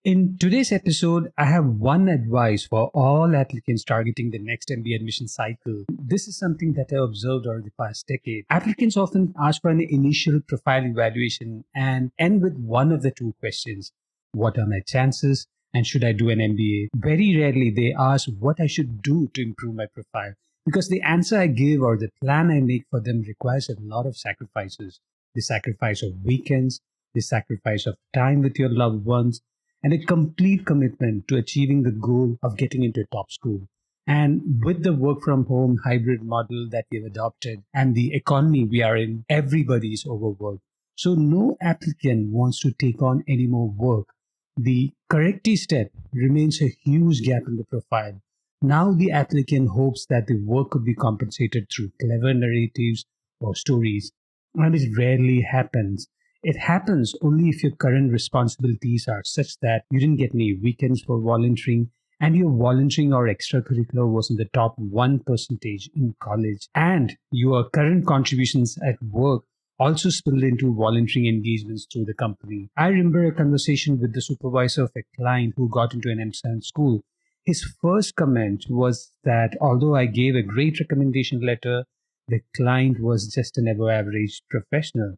In today's episode, I have one advice for all applicants targeting the next MBA admission cycle. This is something that I observed over the past decade. Applicants often ask for an initial profile evaluation and end with one of the two questions: what are my chances and should I do an MBA? Very rarely they ask what I should do to improve my profile, because the answer I give or the plan I make for them requires a lot of sacrifices. The sacrifice of weekends, the sacrifice of time with your loved ones, and a complete commitment to achieving the goal of getting into a top school. And with the work from home hybrid model that we've adopted and the economy we are in, everybody is overworked. So no applicant wants to take on any more work. The corrective step remains a huge gap in the profile. Now the applicant hopes that the work could be compensated through clever narratives or stories, and it rarely happens. It happens only if your current responsibilities are such that you didn't get any weekends for volunteering, and your volunteering or extracurricular was in the top 1% in college, and your current contributions at work also spilled into volunteering engagements through the company. I remember a conversation with the supervisor of a client who got into an M7 school. His first comment was that although I gave a great recommendation letter, the client was just an above average professional.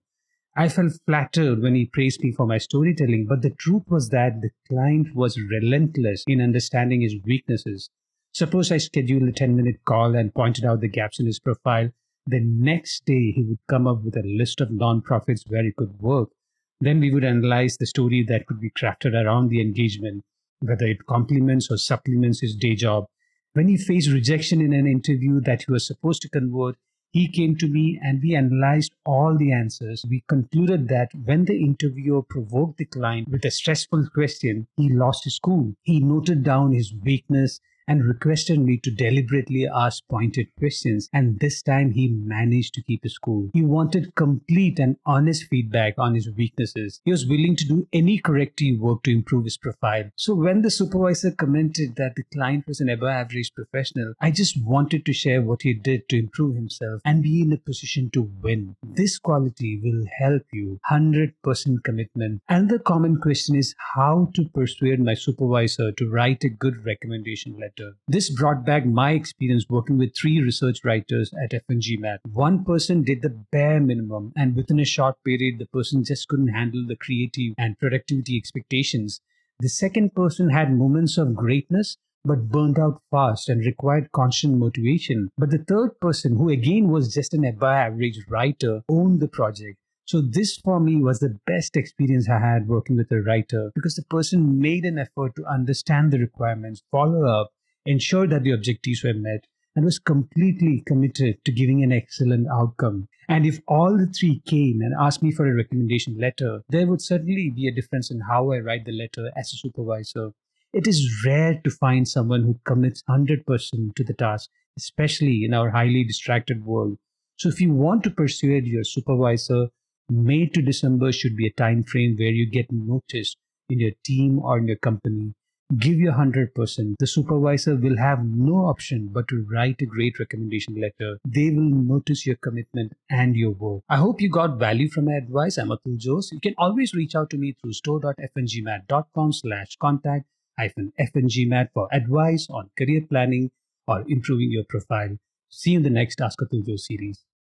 I felt flattered when he praised me for my storytelling, but the truth was that the client was relentless in understanding his weaknesses. Suppose I scheduled a 10-minute call and pointed out the gaps in his profile. The next day, he would come up with a list of nonprofits where he could work. Then we would analyze the story that could be crafted around the engagement, whether it complements or supplements his day job. When he faced rejection in an interview that he was supposed to convert, he came to me and we analyzed all the answers. We concluded that when the interviewer provoked the client with a stressful question, he lost his cool. He noted down his weakness and requested me to deliberately ask pointed questions, and this time he managed to keep his cool. He wanted complete and honest feedback on his weaknesses. He was willing to do any corrective work to improve his profile. So when the supervisor commented that the client was an above average professional, I just wanted to share what he did to improve himself and be in a position to win. This quality will help you. 100% commitment. Another common question is how to persuade my supervisor to write a good recommendation letter. This brought back my experience working with 3 research writers at FNG Math. One person did the bare minimum, and within a short period, the person just couldn't handle the creative and productivity expectations. The second person had moments of greatness, but burned out fast and required constant motivation. But the third person, who again was just an above average writer, owned the project. So this for me was the best experience I had working with a writer, because the person made an effort to understand the requirements, follow up, ensure that the objectives were met, and was completely committed to giving an excellent outcome. And if all the 3 came and asked me for a recommendation letter, there would certainly be a difference in how I write the letter as a supervisor. It is rare to find someone who commits 100% to the task, especially in our highly distracted world. So if you want to persuade your supervisor, May to December should be a time frame where you get noticed in your team or in your company. Give your 100%. The supervisor will have no option but to write a great recommendation letter. They will notice your commitment and your work. I hope you got value from my advice. I'm Atul Jose. You can always reach out to me through store.fngmat.com/contact-fngmat for advice on career planning or improving your profile. See you in the next Ask Atul Jose series.